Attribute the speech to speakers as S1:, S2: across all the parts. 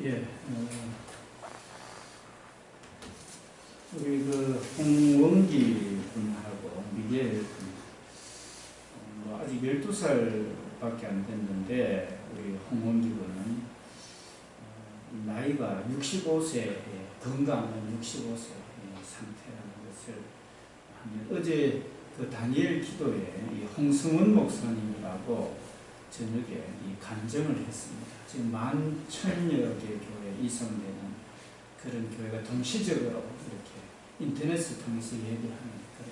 S1: 예, 우리 그 홍원기 군하고 미겔 군, 아직 12살밖에 안 됐는데 우리 홍원기 군은 나이가 65세, 건강한 65세 상태라는 것을 하면 어제 그 다니엘 기도에 이 홍승훈 목사님이라고 저녁에 이 간증을 했습니다. 지금 11,000여 개 교회 이상되는 그런 교회가 동시적으로 이렇게 인터넷을 통해서 예배하는 그런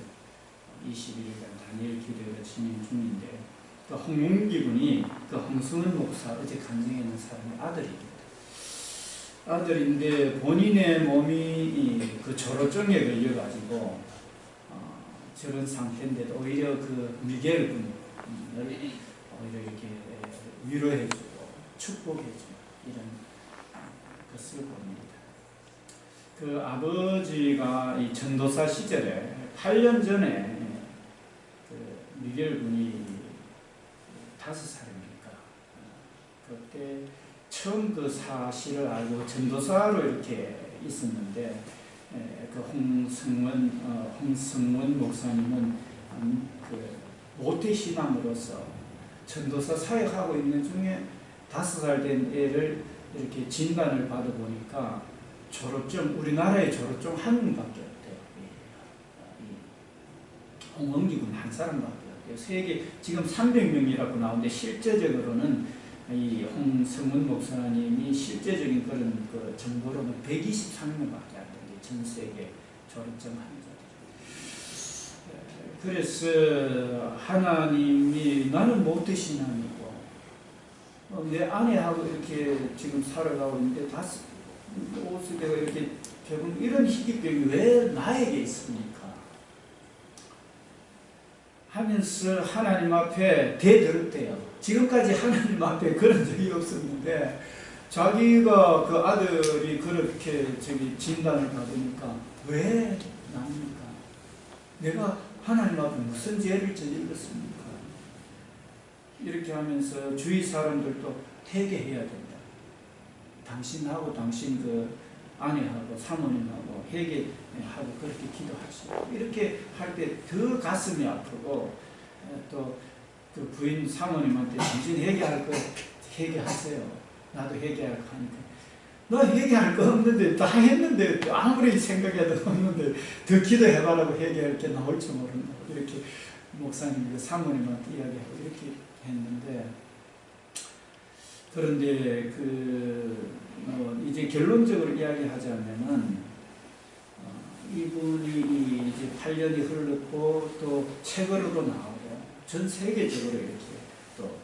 S1: 21일간 다니엘 기도가 진행 중인데, 그 홍용기 군이 그 홍승훈 목사 어제 간증해 있는 사람의 아들입니다. 아들인데 본인의 몸이 그 저로증에 걸려가지고 저런 상태인데도 오히려 그 미겔 군을 오히려 이렇게 위로해주고 축복해주고 이런 것을 봅니다. 그 아버지가 이 전도사 시절에 8년 전에 그 미겔 군이 5살입니까? 그때 처음 그 사실을 알고 전도사로 이렇게 있었는데, 그 홍성원 목사님은 그 모태신앙으로서 전도사 사역하고 있는 중에 5살 된 애를 이렇게 진단을 받아보니까 졸업증, 우리나라에 졸업증 한 명밖에 없대요. 홍원기 군 한 사람밖에 없대요. 세계 지금 300명이라고 나오는데 실제적으로는 이 홍성원 목사님이 실제적인 그런 그 정보로는 123명밖에 안 되는데 전 세계 졸업증 환자들이. 그래서 하나님이 나는 모태신앙이고 내 아내하고 이렇게 지금 살아가고 있는데 50대가 이렇게 결국 이런 희귀병이 왜 나에게 있습니까? 하면서 하나님 앞에 대들었대요. 지금까지 하나님 앞에 그런 적이 없었는데 자기가 그 아들이 그렇게 진단을 받으니까 왜 납니까? 내가 하나님 앞에 무슨 죄를 저질렀습니까? 이렇게 하면서 주위 사람들도 회개해야 된다. 당신하고 당신 그 아내하고 사모님하고 회개하고 그렇게 기도하시고 이렇게 할 때 더 가슴이 아프고, 또 그 부인 사모님한테 당신 회개할 거 회개하세요. 나도 회개할 거 하니까 너 회개할 거 없는데 다 했는데 아무리 생각해도 없는데 더 기도해봐라고 회개할 게 나올지 모른다고 이렇게 목사님 그 사모님한테 이야기하고 이렇게 했는데, 그런데 이제 결론적으로 이야기하자면은 이분이 이제 8년이 흘렀고 또 책으로도 나오고 전 세계적으로 이렇게 또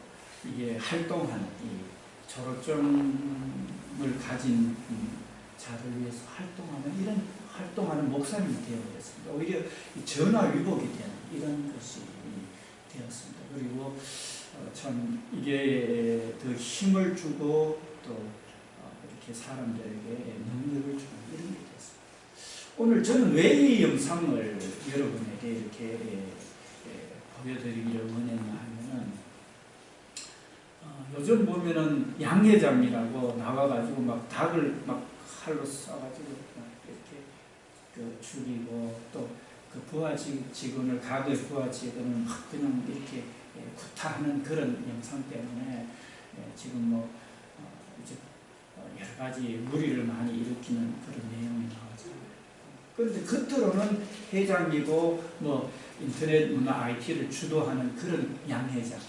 S1: 이게 활동하는 이 졸업증을 가진 자를 위해서 활동하는 이런 활동하는 목사님이 되어버렸습니다. 오히려 전화위복이 되는 이런 것이 되었습니다. 그리고 참 이게 더 힘을 주고 또 이렇게 사람들에게 능력을 주는 이런 게 됐습니다. 오늘 저는 왜 이 영상을 여러분에게 이렇게 보여드리기를 원했나 하면은, 요즘 보면은 양회장이라고 나와가지고 막 닭을 막 칼로 쏴가지고 막 이렇게 그 죽이고, 또 그 부하 직원을, 가게 부하 직원을 막 그냥 이렇게 구타하는 그런 영상 때문에 지금 뭐 이제 여러 가지 무리를 많이 일으키는 그런 내용이 나오잖아요. 그런데 겉으로는 회장이고 뭐 인터넷 문화 IT를 주도하는 그런 양 회장.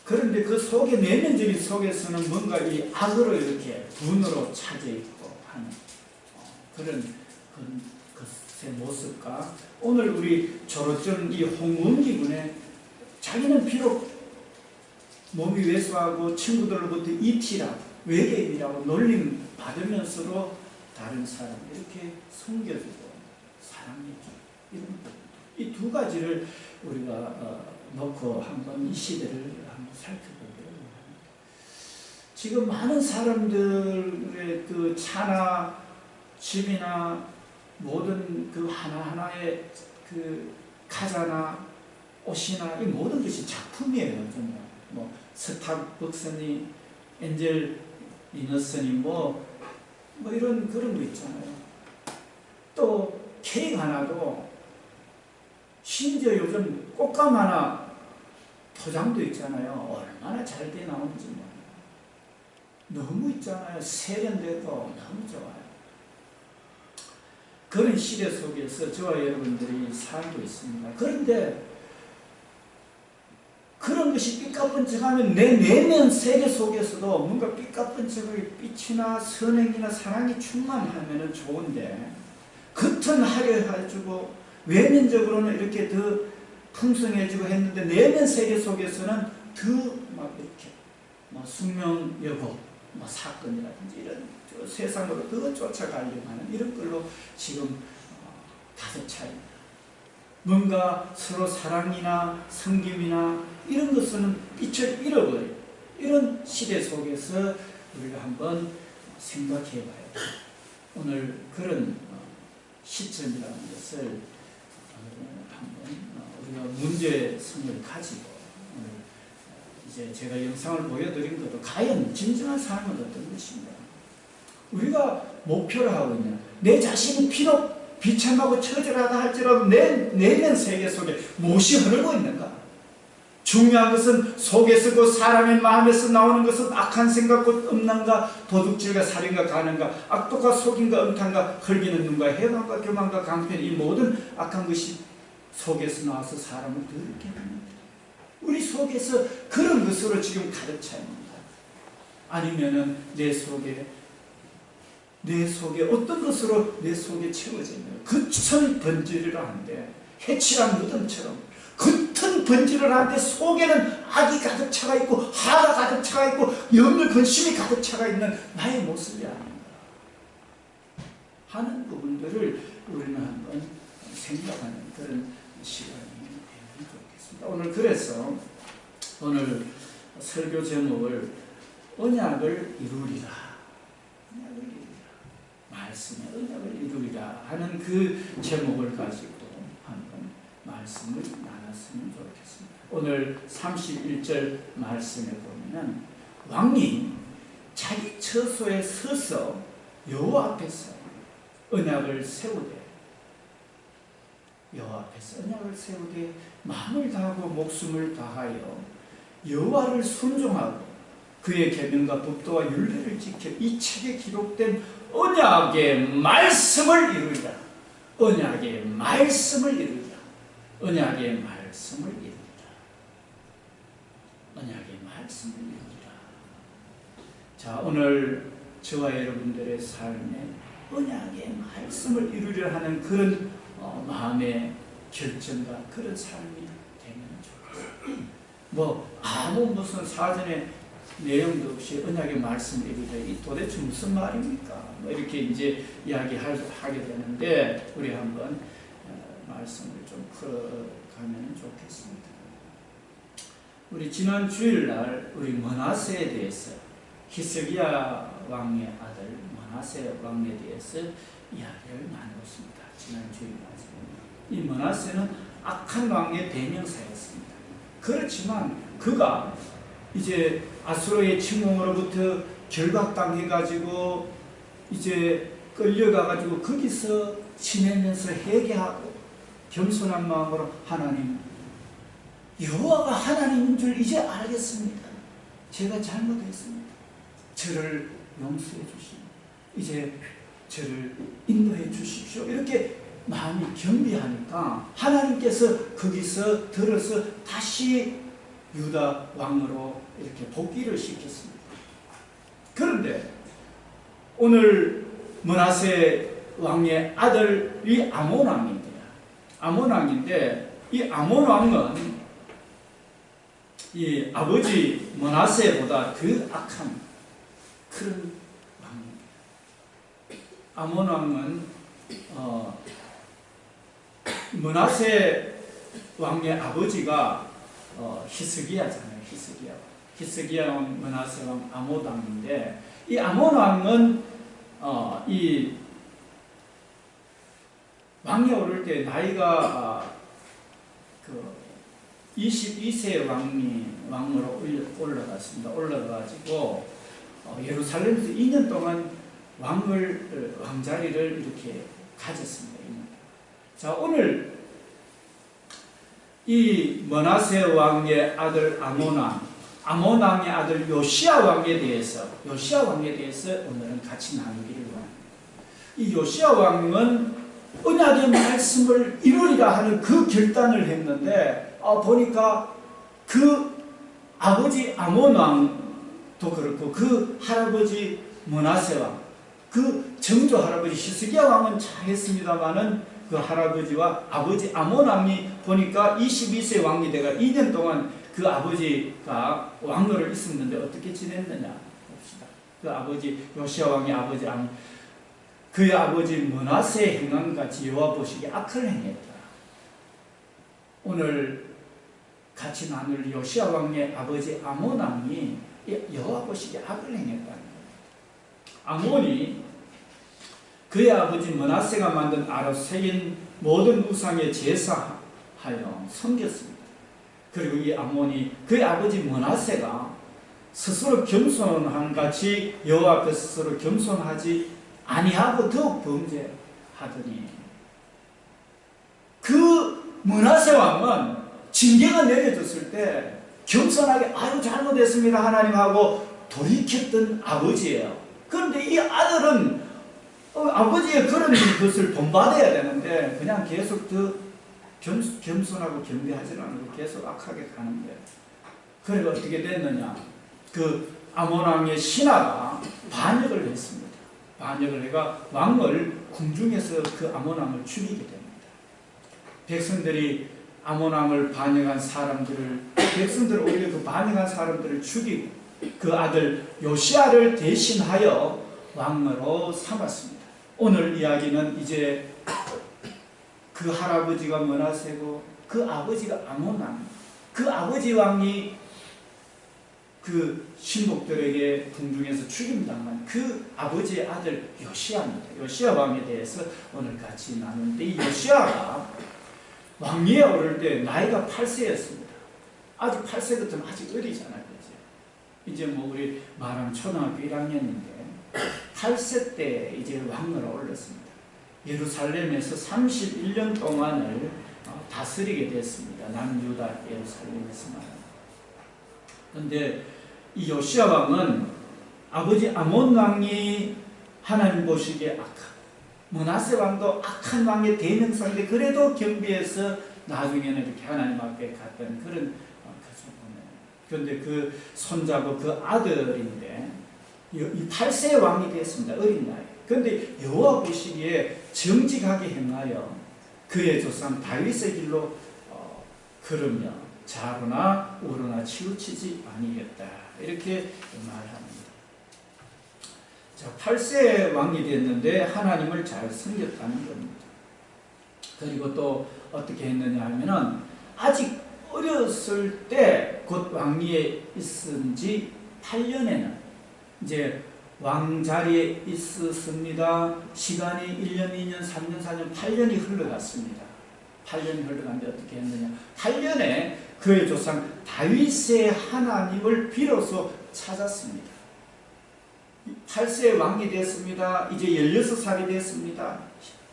S1: 그런데 그 속에 내면적인 속에서는 뭔가 이 악으로 이렇게 분으로 차져 있고 하는 그런 것의 모습과, 오늘 우리 졸업증 이 홍원기 군의 자기는 비록 몸이 왜소하고 친구들로부터 이티라고 외계인이라고 놀림 받으면서도 다른 사람 이렇게 섬겨주고 사랑해주고 이 두 가지를 우리가 놓고 한번 이 시대를 한번 살펴보려고 합니다. 지금 많은 사람들의 그 차나 집이나 모든 그 하나하나의 그 가자나 옷이나 이 모든 것이 작품이에요. 정말 뭐 스타벅스니 엔젤 이너스니 뭐 이런 그런 거 있잖아요. 또 케이크 하나도 심지어 요즘 꽃감 하나 포장도 있잖아요. 얼마나 잘 돼 나오는지 뭐. 너무 있잖아요. 세련되고 너무 좋아요. 그런 시대 속에서 저와 여러분들이 살고 있습니다. 그런데 그런 것이 삐까뻔쩍하면 내 내면 세계 속에서도 뭔가 삐까뻔쩍하게 빛이나 선행이나 사랑이 충만하면 좋은데 겉은 화려해지고 외면적으로는 이렇게 더 풍성해지고 했는데 내면 세계 속에서는 더 막 이렇게 숙명여고 사건이라든지 이런 세상으로 더 쫓아가려고 하는 이런 걸로 지금 가득 차 있는 뭔가 서로 사랑이나 섬김이나 이런 것은 빛을 잃어버려요. 이런 시대 속에서 우리가 한번 생각해 봐야 돼요. 오늘 그런 시점이라는 것을 한번 우리가 문제성을 가지고 오늘 이제 제가 영상을 보여드린 것도 과연 진정한 삶은 어떤 것인가? 우리가 목표를 하고 있는 내 자신이 비록 비참하고 처절하다 할지라도 내 내면 세계 속에 무엇이 흐르고 있는가? 중요한 것은 속에서 그 사람의 마음에서 나오는 것은 악한 생각 곧 음란과 도둑질과 살인과 간음과 악독과 속임과 음탕과 헐기는 눈과 해방과 교만과 강편 이 모든 악한 것이 속에서 나와서 사람을 더럽게 합니다. 우리 속에서 그런 것으로 지금 가득 차 있습니다. 아니면은 내 속에 어떤 것으로 내 속에 채워지면 겉은 번지르르 한데 해칠한 무덤처럼 겉은 번지르르 한데 속에는 악이 가득 차가 있고 화가 가득 차가 있고 염려 근심이 가득 차가 있는 나의 모습이 아닌가 하는 부분들을 우리는 한번 생각하는 그런 시간이 되면 좋겠습니다. 오늘 그래서 오늘 설교 제목을 언약을 이루리라 말씀의 언약을 이루리라 하는 그 제목을 가지고 한번 말씀을 나눴으면 좋겠습니다. 오늘 31절 말씀에 보면은 왕이 자기 처소에 서서 여호와 앞에서 언약을 세우되 마음을 다하고 목숨을 다하여 여호와를 순종하고 그의 계명과 법도와 율례를 지켜 이 책에 기록된 언약의 말씀을 이루리라. 언약의 말씀을 이루리라. 언약의 말씀을 이루리라. 언약의 말씀을 이루리라. 자, 오늘 저와 여러분들의 삶에 언약의 말씀을 이루리라 하는 그런 마음의 결정과 그런 삶이 되면 좋겠습니다. 아무 무슨 사전에 내용도 없이 언약의 말씀을 이루리라. 이 도대체 무슨 말입니까? 이렇게 이제 이야기하게 되는데 우리 한번 말씀을 좀 풀어가면 좋겠습니다. 우리 지난 주일날 우리 므낫세에 대해서 히스기야 왕의 아들 므낫세 왕에 대해서 이야기를 나누었습니다. 지난 주일까지 이 므낫세는 악한 왕의 대명사였습니다. 그렇지만 그가 이제 아수르의 침공으로부터 결박당해가지고 이제 끌려가가지고 거기서 지내면서 회개하고 겸손한 마음으로 하나님 여호와가 하나님인 줄 이제 알겠습니다. 제가 잘못했습니다. 저를 용서해 주시고 이제 저를 인도해 주십시오. 이렇게 마음이 겸비하니까 하나님께서 거기서 들어서 다시 유다 왕으로 이렇게 복귀를 시켰습니다. 그런데 오늘 므낫세 왕의 아들이 아몬 왕입니다. 아몬 왕인데 이 아몬 왕은 이 아버지 므낫세보다 더 악한 그런 왕입니다. 아몬 왕은 므낫세 왕의 아버지가 히스기야잖아요. 히스기야 왕, 므낫세 왕, 아몬 왕인데 이 아몬 왕은 이 왕에 오를 때 나이가 22세 왕으로 올라갔습니다. 올라가가지고 예루살렘에서 2년 동안 왕자리를 이렇게 가졌습니다. 자, 오늘 이 므낫세 왕의 아들 아몬 왕의 아들 요시야 왕에 대해서 오늘은 같이 나누기를 원합니다. 이 요시야 왕은 언약의 말씀을 이루리라 하는 그 결단을 했는데 보니까 그 아버지 아몬 왕도 그렇고 그 할아버지 므낫세 왕, 그 정조 할아버지 히스기야 왕은 잘했습니다마는 그 할아버지와 아버지 아몬 왕이 보니까 22세 왕이 돼가 2년 동안 그 아버지가 왕노를 있었는데 어떻게 지냈느냐 봅시다. 그 아버지 요시야 왕의 아버지 그의 아버지 므낫세의 행함같이 여호와 보시기에 악을 행했다. 오늘 같이 나눌 요시야 왕의 아버지 아몬 왕이 여호와 보시기에 악을 행했다는 거예요. 아몬이 그의 아버지 므낫세가 만든 아로 새긴 모든 우상에 제사하여 섬겼습니다. 그리고 이 아몬이 그의 아버지 므낫세가 스스로 겸손한 같이 여호와 앞에 스스로 겸손하지 아니하고 더욱 범죄하더니 그 므낫세 왕은 징계가 내려졌을 때 겸손하게 아유 잘못했습니다 하나님하고 돌이켰던 아버지예요. 그런데 이 아들은 아버지의 그런 것을 본받아야 되는데 그냥 계속 더 겸손하고 겸비하지 않고 계속 악하게 가는 거예요. 그래서 어떻게 됐느냐? 그 아몬 왕의 신하가 반역을 했습니다. 반역을 해가 왕을 궁중에서 그 아몬 왕을 죽이게 됩니다. 백성들이 아몬 왕을 반역한 백성들을 오히려 그 반역한 사람들을 죽이고 그 아들 요시야를 대신하여 왕으로 삼았습니다. 오늘 이야기는 이제 그 할아버지가 므낫세고 그 아버지가 아몬 왕, 그 아버지 왕이 그 신복들에게 궁중에서 죽임당한 그 아버지의 아들 요시야입니다. 요시야 왕에 대해서 오늘 같이 나누는데 이 요시야가 왕위에 오를 때 나이가 8세였습니다. 아직 8세 같으면 아직 어리잖아요. 이제 우리 말하면 초등학교 1학년인데 8세 때 이제 왕으로 올랐습니다. 예루살렘에서 31년 동안을 다스리게 됐습니다. 남유다 예루살렘에서만. 그런데 이 요시야 왕은 아버지 아몬 왕이 하나님 보시기에 므낫세 왕도 악한 왕의 대명사인데 그래도 겸비해서 나중에는 이렇게 하나님 앞에 갔던 그런 그런데 그 손자고 그 아들인데 이 8세 왕이 되었습니다. 어린 나이. 그런데 여호와 보시기에 정직하게 행하여 그의 조상 다윗의 길로 걸으며 좌로나 우로나 치우치지 아니했다. 이렇게 말합니다. 자, 8세 왕이 됐는데 하나님을 잘 섬겼다는 겁니다. 그리고 또 어떻게 했느냐 하면은 아직 어렸을 때 곧 왕위에 있은 지 8년에는 이제 왕자리에 있었습니다. 시간이 1년, 2년, 3년, 4년, 8년이 흘러갔습니다. 8년이 흘러갔는데 어떻게 했느냐. 8년에 그의 조상 다윗의 하나님을 비로소 찾았습니다. 8세 왕이 됐습니다. 이제 16살이 됐습니다.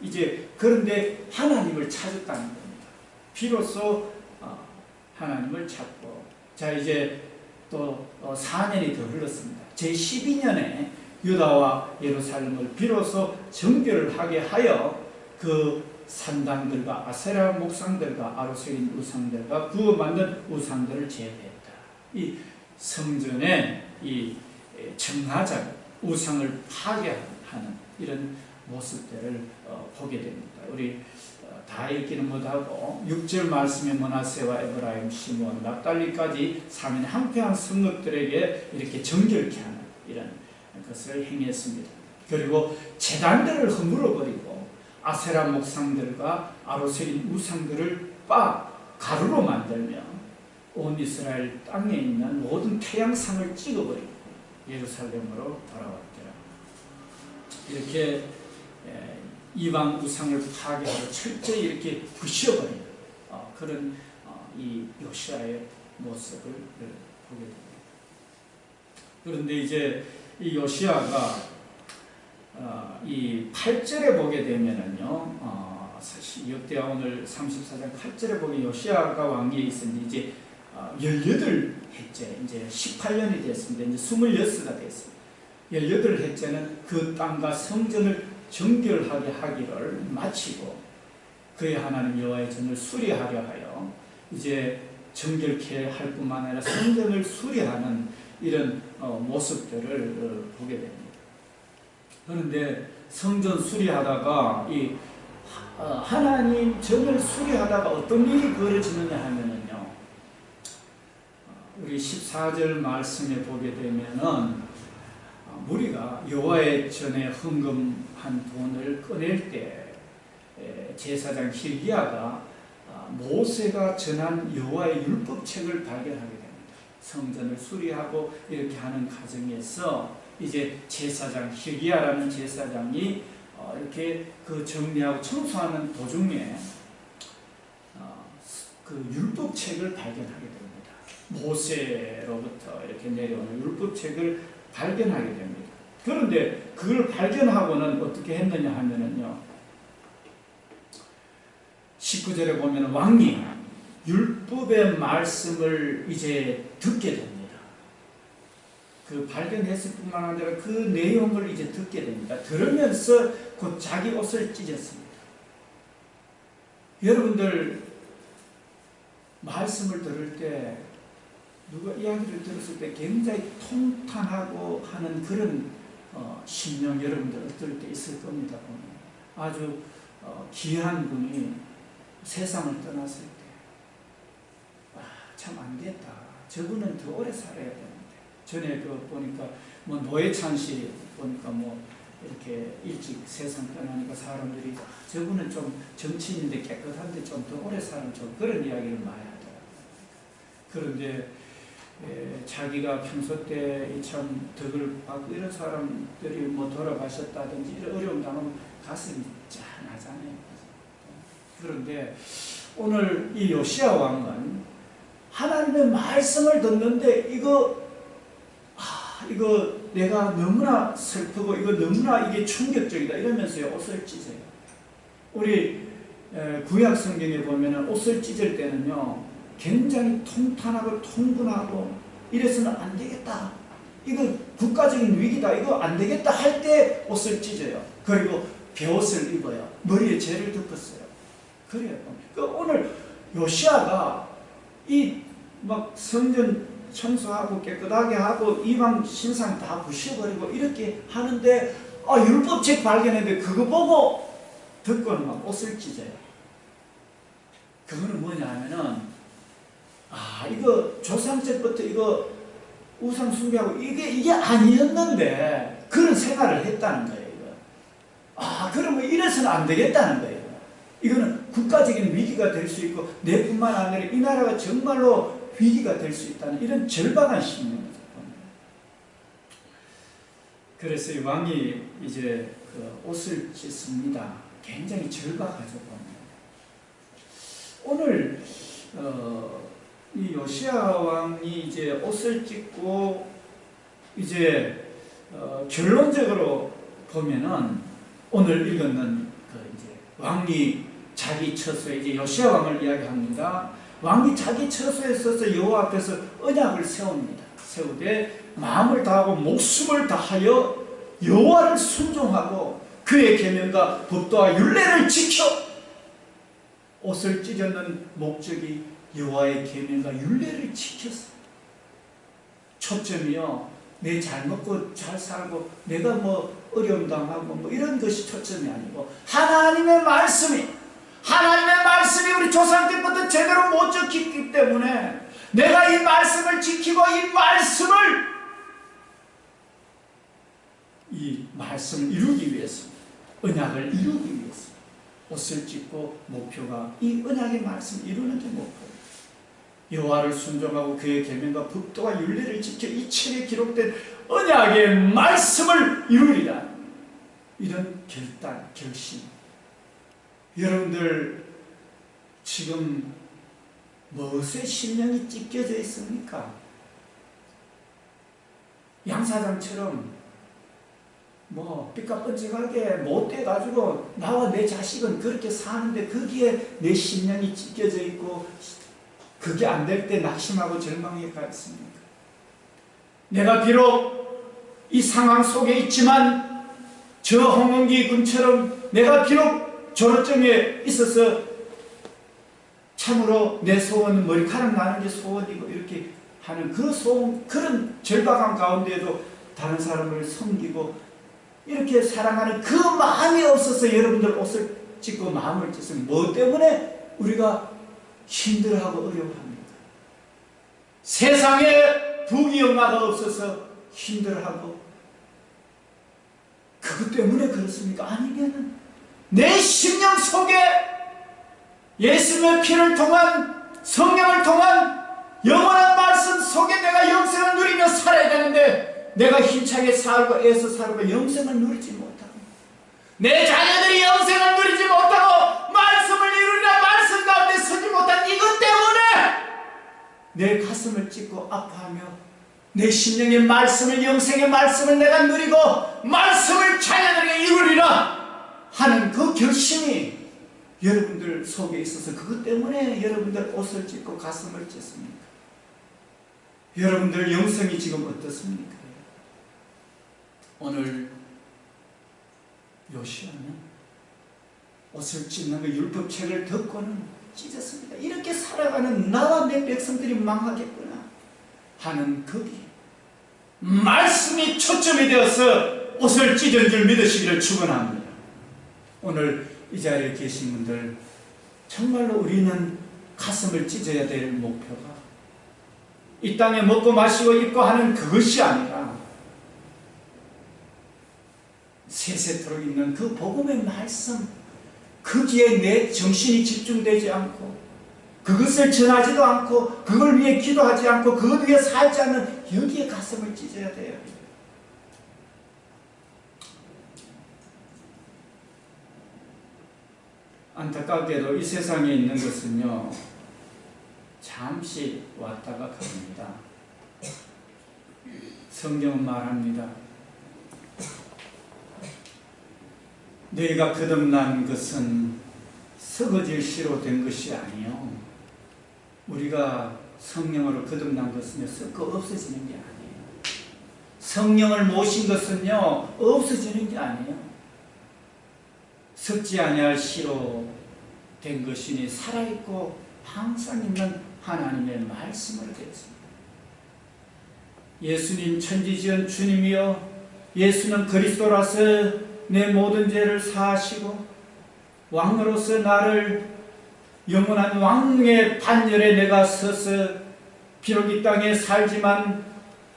S1: 이제 그런데 하나님을 찾았다는 겁니다. 비로소 하나님을 찾고 자 이제 또 4년이 더 흘렀습니다. 제12년에 유다와 예루살렘을 비로소 정결을 하게 하여 그 산당들과 아세라 목상들과 아로새긴 우상들과 구워 만든 우상들을 제거했다. 이 성전에 이 정하자 우상을 파괴하는 이런 모습들을 보게 됩니다. 우리 다 읽기는 못하고 6절 말씀에 므낫세와 에브라임, 시므온, 납달리까지 사면의 한평한 성읍들에게 이렇게 정결케 하는 이런 것을 행했습니다. 그리고 제단들을 허물어버리고 아세라 목상들과 아로새긴 우상들을 가루로 만들며 온 이스라엘 땅에 있는 모든 태양상을 찍어버리고 예루살렘으로 돌아왔더라. 이렇게 이방 우상을 파괴하고 철저히 이렇게 부셔버리는 그런 이 요시야의 모습을 보게 됩니다. 그런데 이제 이 요시야가 이 8절에 보게 되면은요, 사실 역대하 오늘 34장 8절에 보면 요시야가 왕위에 있었는데 이제 18해째, 이제 18년이 됐습니다. 이제 26가 됐습니다. 18해째는 그 땅과 성전을 정결하게 하기를 마치고 그의 하나님 여호와의 전을 수리하려 하여 이제 정결케 할 뿐만 아니라 성전을 수리하는 이런 모습들을 보게 됩니다. 그런데 성전 수리하다가 이 하나님 전을 수리하다가 어떤 일이 벌어지느냐 하면은요, 우리 14절 말씀에 보게 되면은 무리가 여호와의 전에 헌금한 돈을 꺼낼 때 제사장 hil기야가 모세가 전한 여호와의 율법책을 발견하게 됩니다. 성전을 수리하고 이렇게 하는 과정에서 이제 제사장 hil기야라는 제사장이 이렇게 그 정리하고 청소하는 도중에 그 율법책을 발견하게 됩니다. 모세로부터 이렇게 내려오는 율법책을 발견하게 됩니다. 그런데 그걸 발견하고는 어떻게 했느냐 하면은요, 19절에 보면 왕이 율법의 말씀을 이제 듣게 됩니다. 그 발견했을 뿐만 아니라 그 내용을 이제 듣게 됩니다. 들으면서 곧 자기 옷을 찢었습니다. 여러분들 말씀을 들을 때 누가 이야기를 들었을 때 굉장히 통탄하고 하는 그런 심령 여러분들 어떨 때 있을 겁니다. 아주 귀한 분이 세상을 떠났을 때 참 안됐다. 저분은 더 오래 살아야 되는데. 전에 그 보니까 뭐 노회찬 씨 보니까 뭐 이렇게 일찍 세상 떠나니까 사람들이 저분은 좀 정치인인데 깨끗한데 좀 더 오래 사는 좀 그런 이야기를 많이 하더라고요. 그런데 자기가 평소 때 참 덕을 받고 이런 사람들이 뭐 돌아가셨다든지 이런 어려움 당하면 가슴이 짠하잖아요. 그런데 오늘 이 요시야 왕은 하나님의 말씀을 듣는데 이거 내가 너무나 슬프고 이거 너무나 이게 충격적이다 이러면서요 옷을 찢어요. 우리 구약 성경에 보면은 옷을 찢을 때는요 굉장히 통탄하고 통분하고 이래서는 안 되겠다. 이거 국가적인 위기다. 이거 안 되겠다 할 때 옷을 찢어요. 그리고 베옷을 입어요. 머리에 재를 덮었어요. 그래요. 그러니까 오늘 요시야가 이 막 성전 청소하고 깨끗하게 하고 이방 신상 다 부셔버리고 이렇게 하는데 율법책 발견했는데 그거 보고 듣고는 막 옷을 찢어요. 그거는 뭐냐 하면은 이거 조상 때부터 이거 우상 숭배하고 이게 아니었는데 그런 생활을 했다는 거예요. 이거. 그러면 이래서는 안 되겠다는 거예요. 이거는 국가적인 위기가 될 수 있고 내뿐만 아니라 이 나라가 정말로 위기가 될 수 있다는 이런 절박한 심령이죠. 그래서 이 왕이 이제 그 옷을 찢습니다. 굉장히 절박하죠. 오늘 이 요시야 왕이 이제 옷을 찢고 이제 결론적으로 보면은 오늘 읽었는 그 이제 왕이 자기 처소에 이제 요시야 왕을 이야기합니다. 왕이 자기 처소에 서서 여호와 앞에서 언약을 세웁니다. 세우되 마음을 다하고 목숨을 다하여 여호와를 순종하고 그의 계명과 법도와 율례를 지켜 옷을 찢었는 목적이 여호와의 계명과 율례를 지켰어. 초점이요. 내 잘 먹고 잘 살고 내가 뭐 어려움 당하고 뭐 이런 것이 초점이 아니고 하나님의 말씀이 우리 조상 때부터 제대로 못 지켰기 때문에 내가 이 말씀을 지키고 이 말씀을 이루기 위해서 언약을 이루기 위해서 옷을 찢고 목표가 이 언약의 말씀을 이루는 게 목표예요. 여호와를 순종하고 그의 계명과 법도와 율례를 지켜 이 책에 기록된 언약의 말씀을 이루리라. 이런 결단, 결심. 여러분들 지금 무엇에 심령이 찢겨져 있습니까? 양사장처럼 뭐 삐까뻔쩍하게 못돼가지고 나와 내 자식은 그렇게 사는데 거기에 내 심령이 찢겨져 있고 그게 안 될 때 낙심하고 절망에 가 있습니까? 내가 비록 이 상황 속에 있지만 저 홍은기 군처럼 내가 비록 졸업증에 있어서 참으로 내 소원은 머리카락 나는 게 소원이고 이렇게 하는 그 소원, 그런 절박한 가운데에도 다른 사람을 섬기고 이렇게 사랑하는 그 마음이 없어서 여러분들 옷을 찢고 마음을 찢으면 뭐 때문에 우리가 힘들어하고 어려워합니까? 세상에 부귀영화가 없어서 힘들어하고 그것 때문에 그렇습니까? 아니면은 내 심령 속에 예수님의 피를 통한 성령을 통한 영원한 말씀 속에 내가 영생을 누리며 살아야 되는데 내가 힘차게 살고 애써 살고 영생을 누리지 못하고 내 자녀들이 영생을 누리지 못하고 말씀을 이루리라 말씀 가운데 서지 못한 이것 때문에 내 가슴을 찢고 아파하며 내 심령의 말씀을 영생의 말씀을 내가 누리고 말씀을 자녀들에게 이루리라 하는 그 결심이 여러분들 속에 있어서 그것 때문에 여러분들 옷을 찢고 가슴을 찢습니까? 여러분들 영성이 지금 어떻습니까? 오늘 요시아는 옷을 찢는 그 율법책을 듣고는 찢었습니다. 이렇게 살아가는 나와 내 백성들이 망하겠구나 하는 거기 말씀이 초점이 되어서 옷을 찢은 줄 믿으시기를 축원합니다. 오늘 이 자리에 계신 분들 정말로 우리는 가슴을 찢어야 될 목표가 이 땅에 먹고 마시고 입고 하는 그것이 아니라 세세토록 있는 그 복음의 말씀 거기에 내 정신이 집중되지 않고 그것을 전하지도 않고 그걸 위해 기도하지 않고 그것 위해 살지 않는 여기에 가슴을 찢어야 돼요. 안타깝게도 이 세상에 있는 것은요 잠시 왔다가 갑니다. 성경은 말합니다. 너희가 거듭난 것은 썩어질 씨로 된 것이 아니요 우리가 성령으로 거듭난 것은요 썩고 없어지는 게 아니에요. 성령을 모신 것은요 없어지는 게 아니에요. 썩지 아니할 씨로 된 것이니 살아있고 항상 있는 하나님의 말씀으로 되었습니다. 예수님 천지지은 주님이여 예수는 그리스도라서 내 모든 죄를 사하시고 왕으로서 나를 영원한 왕의 반열에 내가 서서 비록 이 땅에 살지만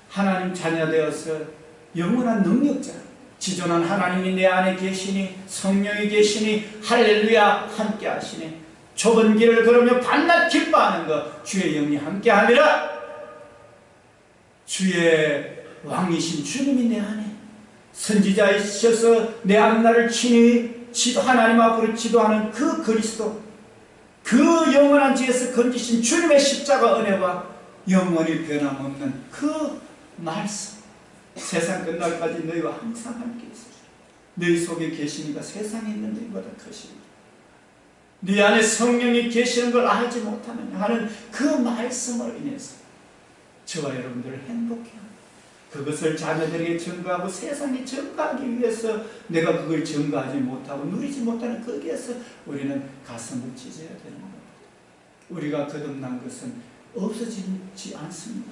S1: 하나님 자녀 되어서 영원한 능력자 지존한 하나님이 내 안에 계시니 성령이 계시니 할렐루야 함께 하시니 좁은 길을 걸으며 밤낮 기뻐하는 것 주의 영이 함께 하리라. 주의 왕이신 주님이 내 안에 선지자이셔서 내 앞날을 친히 하나님 앞으로 지도하는 그 그리스도 그 영원한 지에서 건지신 주님의 십자가 은혜와 영원히 변함없는 그 말씀 세상 끝날까지 너희와 항상 함께 있으시라. 너희 속에 계시니까 세상에 있는 너희보다 크시니 네 안에 성령이 계시는 걸 알지 못하느냐 하는 그 말씀으로 인해서 저와 여러분들을 행복해 합니다. 그것을 자녀들에게 전가하고 세상에 전가하기 위해서 내가 그걸 전가하지 못하고 누리지 못하는 거기에서 우리는 가슴을 찢어야 되는 겁니다. 우리가 거듭난 것은 없어지지 않습니다.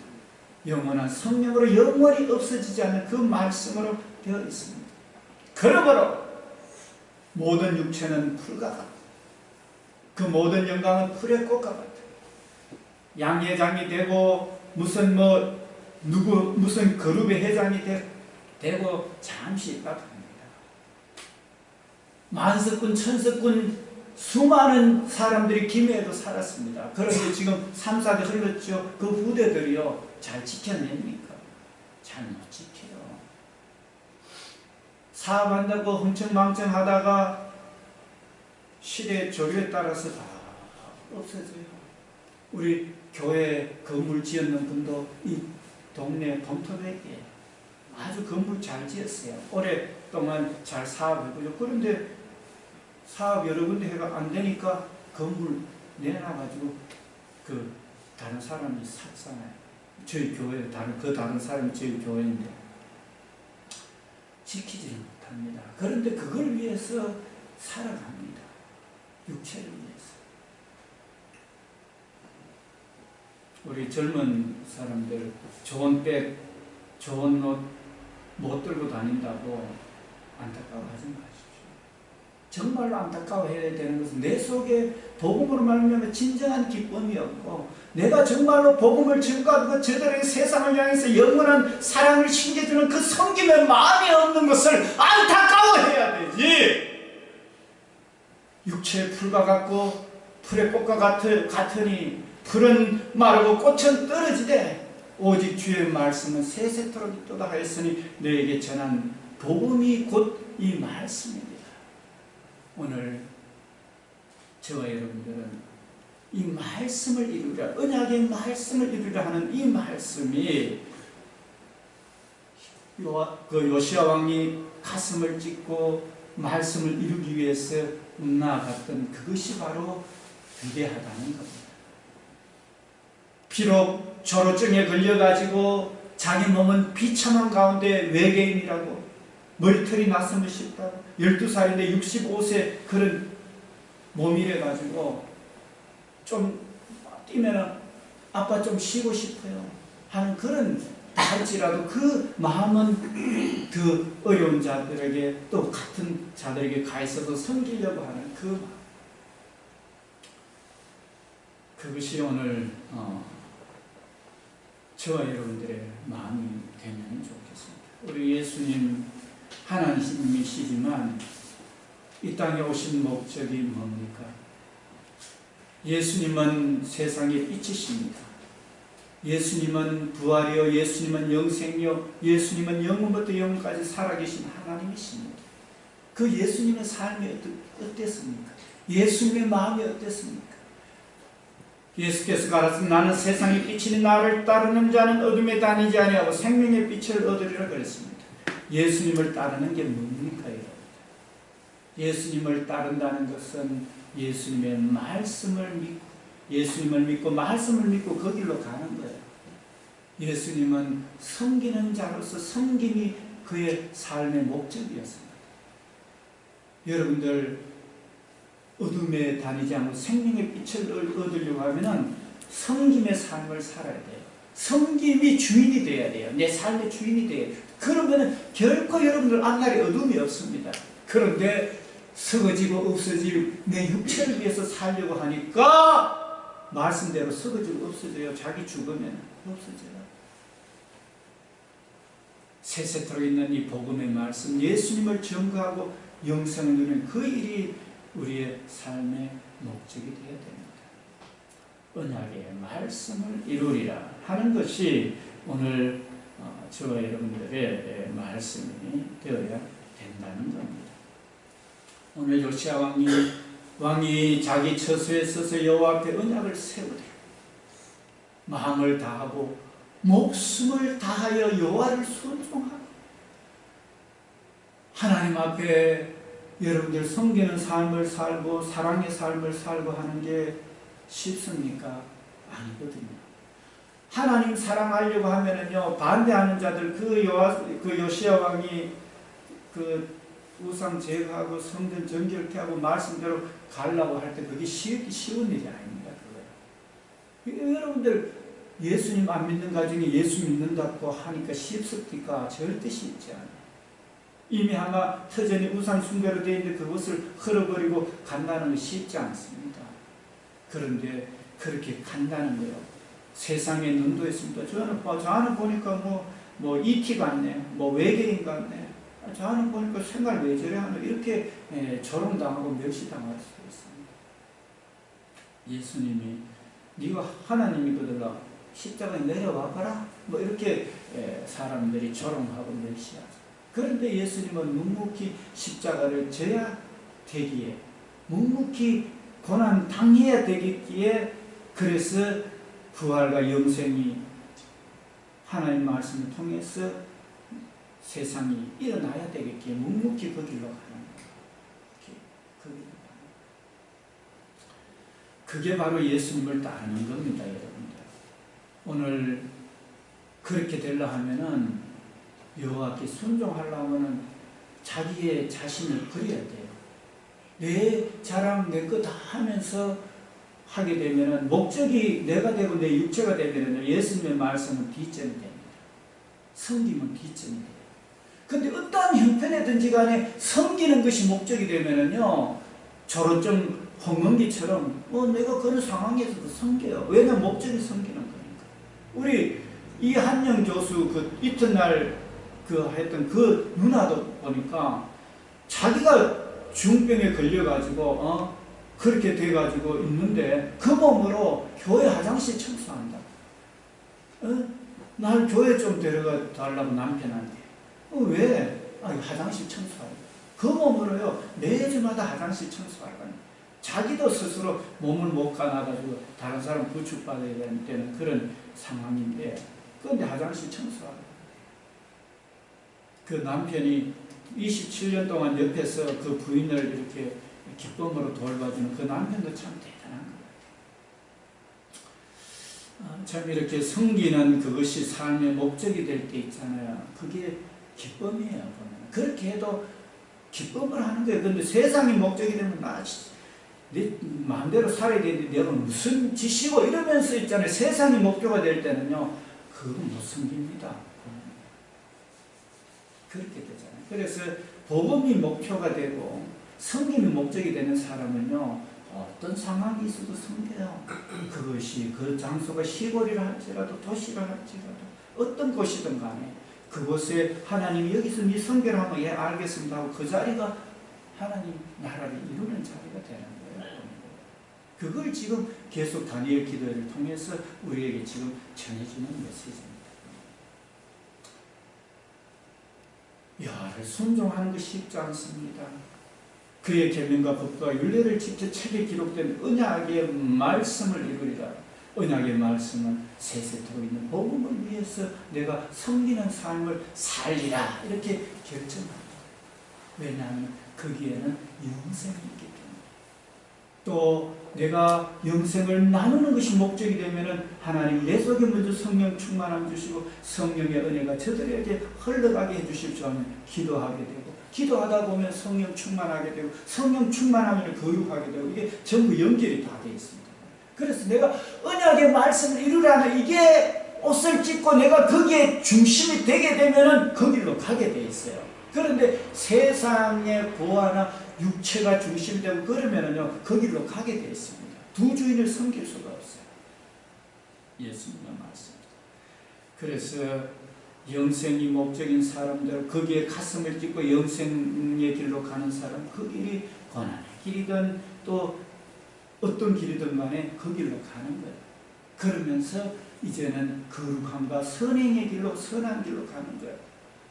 S1: 영원한 성령으로 영원히 없어지지 않는 그 말씀으로 되어 있습니다. 그러므로 모든 육체는 풀과 같다. 그 모든 영광은 풀의 꽃과 같다. 양회장이 되고 무슨 무슨 그룹의 회장이 되고 잠시 있다 갑니다. 만석군 천석군 수많은 사람들이 김해에도 살았습니다. 그런데 지금 3, 4대 흘렀죠. 그 부대들이요 잘 지켜냅니까? 잘 못 지켜요. 사업한다고 흥청망청하다가 시대 조류에 따라서 다 없어져요. 우리 교회 건물 지었는 분도 이 동네 범토백에 아주 건물 잘 지었어요. 오랫동안 잘 사업해보죠. 그런데 사업 여러 군데 해가 안 되니까 건물 내놔가지고 그 다른 사람이 샀잖아요. 저희 교회 다른 사람이 저희 교회인데 지키지를 못합니다. 그런데 그걸 위해서 살아갑니다. 육체를 위해서. 우리 젊은 사람들 좋은 백, 좋은 옷 못 들고 다닌다고 안타까워하지 마십시오. 정말로 안타까워해야 되는 것은 내 속에 복음으로 말미암아 진정한 기쁨이 없고 내가 정말로 복음을 전가하고 저들에게 세상을 향해서 영원한 사랑을 신겨주는 그 섬김의 마음이 없는 것을 안타까워해야 되지. 육체의 풀과 같고 풀의 꽃과 같으니 풀은 마르고 꽃은 떨어지되 오직 주의 말씀은 세세토록 있도다 하였으니 너에게 전한 복음이 곧 이 말씀입니다. 오늘 저와 여러분들은 이 말씀을 이루라, 언약의 말씀을 이루라 하는 이 말씀이 요시야 왕이 가슴을 찢고 말씀을 이루기 위해서 나아갔던 그것이 바로 위대하다는 겁니다. 비록 조로증에 걸려가지고 자기 몸은 비참한 가운데 외계인이라고 머리털이 났으면 싶다고 12살인데 65세 그런 몸이래가지고 좀 뛰면 아빠 좀 쉬고 싶어요 하는 그런 할지라도 그 마음은 그 어려운 자들에게 또 같은 자들에게 가 있어서 섬기려고 하는 그 마음. 그것이 오늘 저와 여러분들의 마음이 되면 좋겠습니다. 우리 예수님 하나님이시지만 이 땅에 오신 목적이 뭡니까? 예수님은 세상의 빛이십니다. 예수님은 부활이요, 예수님은 영생이요, 예수님은 영원부터 영원까지 살아계신 하나님이십니다. 그 예수님의 삶이 어땠습니까? 예수님의 마음이 어땠습니까? 예수께서 가라사대 나는 세상의 빛이니 나를 따르는 자는 어둠에 다니지 아니하고 생명의 빛을 얻으리라 그랬습니다. 예수님을 따르는 게 뭡니까? 예수님을 따른다는 것은 예수님의 말씀을 믿고 예수님을 믿고 말씀을 믿고 그 길로 가는 거예요. 예수님은 섬기는 자로서 섬김이 그의 삶의 목적이었습니다. 여러분들 어둠에 다니지 않고 생명의 빛을 얻으려고 하면 섬김의 삶을 살아야 돼요. 섬김이 주인이 돼야 돼요. 내 삶의 주인이 돼야 돼요. 그러면 결코 여러분들 앞날에 어둠이 없습니다. 그런데 썩어지고 없어질 내 육체를 위해서 살려고 하니까 말씀대로 썩어지고 없어져요. 자기 죽으면 없어져요. 세세토록 있는 이 복음의 말씀, 예수님을 전가하고 영생을 누리는 그 일이 우리의 삶의 목적이 되어야 됩니다. 언약의 말씀을 이루리라 하는 것이 오늘 저와 여러분들의 말씀이 되어야 된다는 겁니다. 오늘 요시야 왕이 자기 처소에 서서 여호와 앞에 언약을 세우되 마음을 다하고 목숨을 다하여 여호와를 순종하고 하나님 앞에 여러분들 섬기는 삶을 살고 사랑의 삶을 살고 하는 게 쉽습니까? 아니거든요. 하나님 사랑하려고 하면은요, 반대하는 자들, 그 요시야 왕이 그 우상 제거하고 성전 정결케 하고 말씀대로 가려고 할 때 그게 쉬운 일이 아닙니다. 그거예요. 여러분들 예수님 안 믿는 가정이 예수 믿는다고 하니까 쉽습니까? 절대 쉽지 않아요. 이미 아마 터전이 우상 숭배로 되어 있는데 그것을 흘어버리고 간다는 건 쉽지 않습니다. 그런데 그렇게 간다는 거예요. 세상에 눈도 있습니다. 저는 보니까 뭐 ET 같네, 뭐 외계인 같네, 저는 보니까 생각 왜 저래 하는 이렇게 조롱당하고 멸시당할 수도 있습니다. 예수님이 네가 하나님이거든 십자가에 내려와 봐라, 뭐 이렇게 사람들이 조롱하고 멸시하죠. 그런데 예수님은 묵묵히 십자가를 져야 되기에, 묵묵히 고난 당해야 되기에, 그래서 부활과 영생이 하나님 말씀을 통해서 세상이 일어나야 되겠기에 묵묵히 그 길로 가는 거예요. 그게 바로 예수님을 따르는 겁니다, 여러분들. 오늘 그렇게 되려 하면은 여호와께 순종하려면은 자기의 자신을 버려야 돼요. 내 자랑 내 거 다 하면서 하게 되면은 목적이 내가 되고 내 육체가 되면은 예수님의 말씀은 뒷전이 됩니다. 섬기면 뒷전이 돼요. 근데 어떠한 형편이든지 간에 섬기는 것이 목적이 되면은요, 저런 좀 홍은기처럼 내가 그런 상황에서도 섬겨요. 왜냐면 목적이 섬기는 거니까. 우리 이 한영 교수 그 이튿날 했던 그 누나도 보니까 자기가 중병에 걸려가지고 그렇게 돼가지고 있는데 그 몸으로 교회 화장실 청소한다. 날 교회 좀 데려가 달라고 남편한테. 왜? 화장실 청소하고. 그 몸으로요 매주마다 화장실 청소할 거예요. 자기도 스스로 몸을 못 가놔가지고 다른 사람 구축받아야 되는 그런 상황인데, 그런데 화장실 청소하고. 그 남편이 27년 동안 옆에서 그 부인을 이렇게 기쁨으로 돌봐주는 그 남편도 참 대단한 거예요. 참 이렇게 섬기는 그것이 삶의 목적이 될 때 있잖아요. 그게 기쁨이에요. 보면. 그렇게 해도 기쁨을 하는 거예요. 그런데 세상이 목적이 되면 내 마음대로 살아야 되는데 내가 무슨 짓이고 이러면서 있잖아요. 세상이 목표가 될 때는요, 그건 못 섬깁니다. 그렇게 되잖아요. 그래서 복음이 목표가 되고 섬김이 목적이 되는 사람은요, 어떤 상황이 있어도 섬겨요. 그것이 그 장소가 시골이라 할지라도 도시라 할지라도 어떤 곳이든 간에 그곳에 하나님이 여기서 네 섬기를 하면 예 알겠습니다 하고 그 자리가 하나님 나라를 이루는 자리가 되는 거예요. 그걸 지금 계속 다니엘 기도를 통해서 우리에게 지금 전해주는 메시지입니다. 여호와를 순종하는 것이 쉽지 않습니다. 그의 계명과 법과 율례를 지켜 책에 기록된 언약의 말씀을 이루리라. 언약의 말씀은 세세토록 있는 복음을 위해서 내가 섬기는 삶을 살리라 이렇게 결정합니다. 왜냐하면 거기에는 영생이 있기 때문에. 또 내가 영생을 나누는 것이 목적이 되면은 하나님 내 속에 먼저 성령 충만함 주시고 성령의 은혜가 저들에게 흘러가게 해주십시오 하면 기도하게 되고, 기도하다 보면 성령 충만하게 되고, 성령 충만하면 거룩하게 되고, 이게 전부 연결이 다 되어 있습니다. 그래서 내가 언약의 말씀을 이루라는 이게 옷을 찢고 내가 거기에 중심이 되게 되면은 거기로 가게 되어 있어요. 그런데 세상의 부하나 육체가 중심이 되고 그러면은요, 거기로 가게 되어 있습니다. 두 주인을 섬길 수가 없어요. 예수님의 말씀입니다. 그래서 영생이 목적인 사람들, 거기에 가슴을 찢고 영생의 길로 가는 사람, 그 길이 고난의 길이든 또 어떤 길이든 간에 그 길로 가는 거예요. 그러면서 이제는 거룩함과 선행의 길로, 선한 길로 가는 거예요.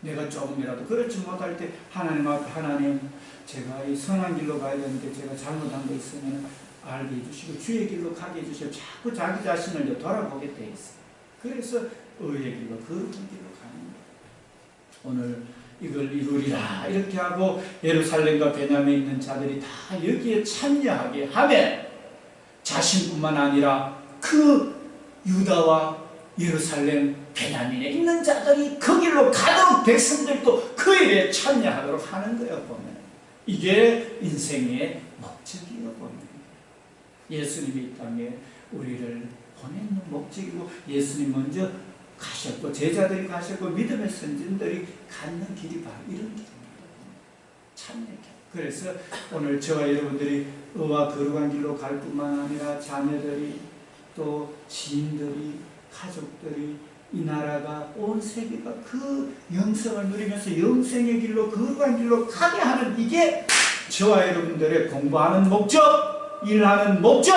S1: 내가 조금이라도 그렇지 못할 때 하나님 앞에, 하나님 제가 이 선한 길로 가야 되는데 제가 잘못한 거 있으면 알게 해주시고 주의 길로 가게 해주시고 자꾸 자기 자신을 돌아보게 돼 있어요. 그래서 의의 길로, 거룩한 길로 가는 거예요. 오늘 이걸 이루리라 이렇게 하고 예루살렘과 베냐민에 있는 자들이 다 여기에 참여하게 하면 자신뿐만 아니라 그 유다와 예루살렘 베냐민에 있는 자들이 그 길로 가는 백성들도 그 일에 참여하도록 하는 거예요. 보면 이게 인생의 목적이에요. 보면 예수님이 이 땅에 우리를 보내는 목적이고, 예수님 먼저 가셨고 제자들이 가셨고 믿음의 선진들이 갖는 길이 바로 이런 길입니다. 참여길. 그래서 오늘 저와 여러분들이 의와 거룩한 길로 갈 뿐만 아니라 자녀들이 또 지인들이 가족들이 이 나라가 온 세계가 그 영생을 누리면서 영생의 길로 거룩한 길로 가게 하는 이게 저와 여러분들의 공부하는 목적, 일하는 목적,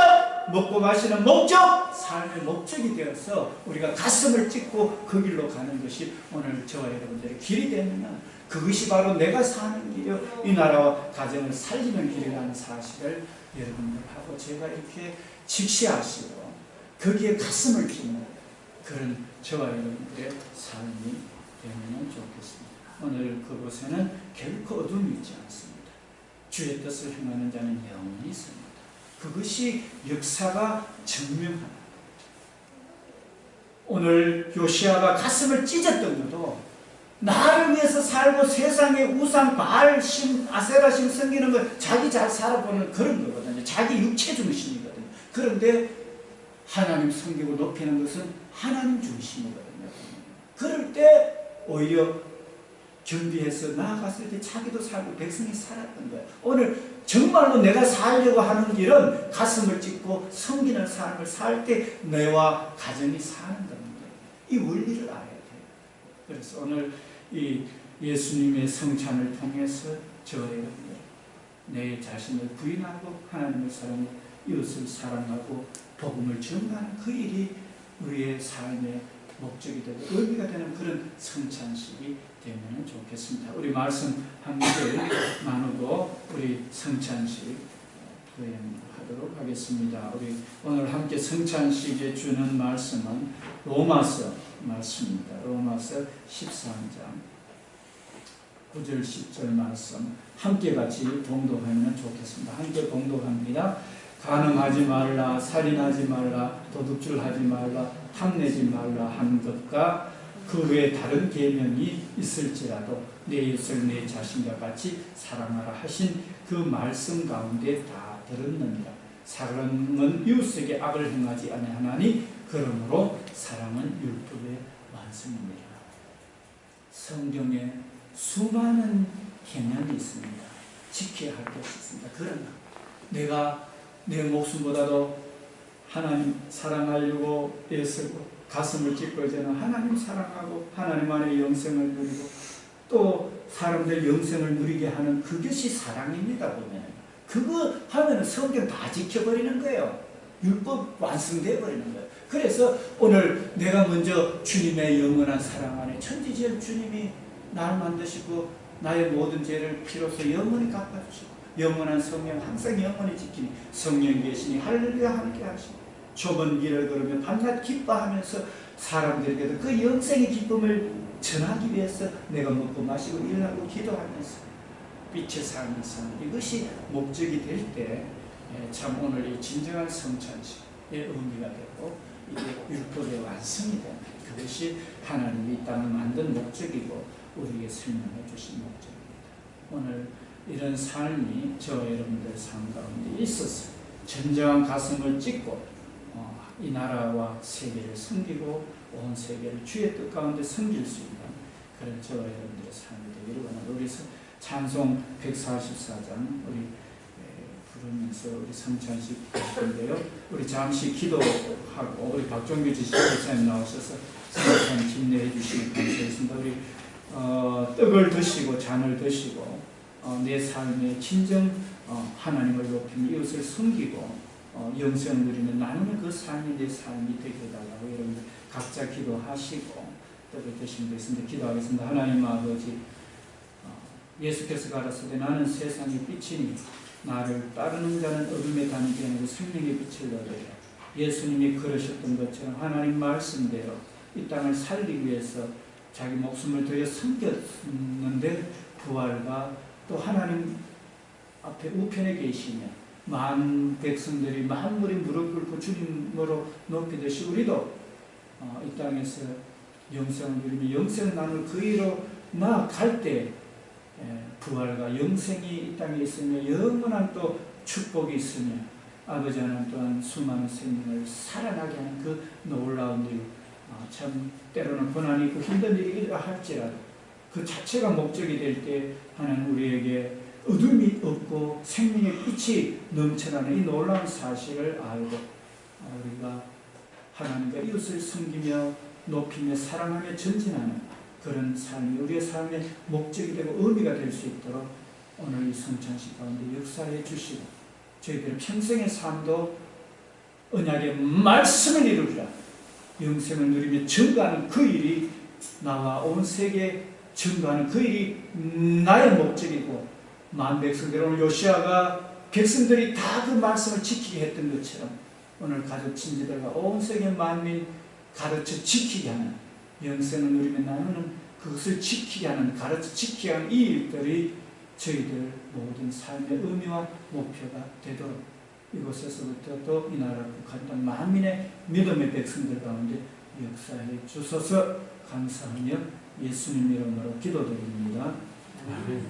S1: 먹고 마시는 목적, 삶의 목적이 되어서 우리가 가슴을 찢고 그 길로 가는 것이 오늘 저와 여러분들의 길이 되면 그것이 바로 내가 사는 길이요 이 나라와 가정을 살리는 길이라는 사실을 여러분들하고 제가 이렇게 직시하시고 거기에 가슴을 찢는 그런 저와 여러분들의 삶이 되면 좋겠습니다. 오늘 그곳에는 결코 어둠이 있지 않습니다. 주의 뜻을 행하는 자는 영원히 있습니다. 그것이 역사가 증명합니다. 오늘 요시아가 가슴을 찢었던 것도 나를 위해서 살고 세상의 우상 바알 신 아세라 신 섬기는 걸 자기 잘 살아보는 그런 거거든요. 자기 육체 중심이거든요. 그런데 하나님 섬기고 높이는 것은 하나님 중심이거든요. 그럴 때 오히려 준비해서 나아갔을 때 자기도 살고 백성이 살았던 거예요. 오늘 정말로 내가 살려고 하는 길은 가슴을 찢고 섬기는 삶을 살 때 내와 가정이 사는 겁니다. 이 원리를 알아야 돼요. 그래서 오늘 이 예수님의 성찬을 통해서 저의 내 자신을 부인하고 하나님을 사랑하고 이웃을 사랑하고 복음을 전하는 그 일이 우리의 삶의 목적이 되고 의미가 되는 그런 성찬식이 되면 좋겠습니다. 우리 말씀 한 구절 나누고 우리 성찬식 수행하도록 하겠습니다. 우리 오늘 함께 성찬식에 주는 말씀은 로마서 말씀입니다. 로마서 13장 9절 10절 말씀 함께 같이 봉독하면 좋겠습니다. 함께 봉독합니다. 간음하지 말라, 살인하지 말라, 도둑질하지 말라, 탐내지 말라 한 것과 그 외에 다른 계명이 있을지라도 내 이웃을 내 자신과 같이 사랑하라 하신 그 말씀 가운데 다 들었느니라. 사랑은 이웃에게 악을 행하지 아니하나니 그러므로 사랑은 율법의 완성입니다. 성경에 수많은 계명이 있습니다. 지켜야 할 것이 있습니다. 그러나 내가 내 목숨보다도 하나님 사랑하려고 애쓰고 가슴을 찢고 저는 하나님 사랑하고 하나님 안에 영생을 누리고 또 사람들 영생을 누리게 하는 그것이 사랑입니다. 보면 그거 하면 성경 다 지켜버리는 거예요. 율법 완성되어 버리는 거예요. 그래서 오늘 내가 먼저 주님의 영원한 사랑 안에 천지지을 주님이 날 만드시고 나의 모든 죄를 피로써 영원히 갚아주시고 영원한 성령 항상 영원히 지키니 성령 계시니 할렐루야 함께 하시고 좁은 길을 걸으며 밤낮 기뻐하면서 사람들에게도 그 영생의 기쁨을 전하기 위해서 내가 먹고 마시고 일하고 기도하면서 빛의 삶을 사는 이것이 목적이 될 때 참 오늘 이 진정한 성찬식의 의미가 되고 이게 율법의 완성이 되는 그것이 하나님이 이 땅을 만든 목적이고 우리에게 설명해 주신 목적입니다. 오늘 이런 삶이 저 여러분들 삶 가운데 있어서 진정한 가슴을 찢고 이 나라와 세계를 섬기고 온 세계를 주의 뜻 가운데 섬길 수 있는 그런 저 여러분들의 삶이 되기를 원합니다. 우리 찬송 144장 우리 부르면서 우리 성찬식 하실 건데요. 우리 잠시 기도하고 우리 박종규 지식교사님 나오셔서 성찬 집례해 주시면 감사했습니다. 우리 떡을 드시고 잔을 드시고 내 삶의 진정 하나님을 높이며 이웃을 섬기고 영생을 누리는 나누는 그 삶이 내 삶이 되게 해달라고 여러분들 각자 기도하시고 떡을 드시면 되겠습니다. 기도하겠습니다. 하나님 아버지 예수께서 가라사대 나는 세상의 빛이니 나를 따르는 자는 어둠에 다니지 않고 생명의 빛을 얻으리라. 예수님이 그러셨던 것처럼 하나님 말씀대로 이 땅을 살리기 위해서 자기 목숨을 들여 섬겼는데 부활과 또 하나님 앞에 우편에 계시며 많은 백성들이 만물이 무릎 꿇고 주님으로 높이듯이 우리도 이 땅에서 영생을 누리며 영생 나눌 그 위로 나아갈 때 부활과 영생이 이 땅에 있으며 영원한 또 축복이 있으며 아버지 하나님 또한 수많은 생명을 살아나게 하는 그 놀라운 일 참 때로는 고난이 있고 힘든 일이라 할지라도 그 자체가 목적이 될 때 하나님 우리에게 어둠이 없고 생명의 빛이 넘쳐나는 이 놀라운 사실을 알고 우리가 하나님과 이웃을 섬기며 높이며 사랑하며 전진하는 그런 삶이 우리의 삶의 목적이 되고 의미가 될 수 있도록 오늘 이 성찬식 가운데 역사해 주시고 저희들의 평생의 삶도 언약의 말씀을 이루리라 영생을 누리며 증거하는 그 일이 나와 온 세계에 증거하는 그 일이 나의 목적이고 만백성들 오늘 요시아가 백성들이 다 그 말씀을 지키게 했던 것처럼 오늘 가족 친지들과 온 세계 만민 가르쳐 지키게 하는 영생을 누리며 나누는 그것을 지키게 하는, 가르쳐 지키게 하는 이 일들이 저희들 모든 삶의 의미와 목표가 되도록 이곳에서부터 또 이 나라를 북한과 만민의 믿음의 백성들 가운데 역사해 주소서 감사하며 예수님 이름으로 기도드립니다.
S2: 아멘.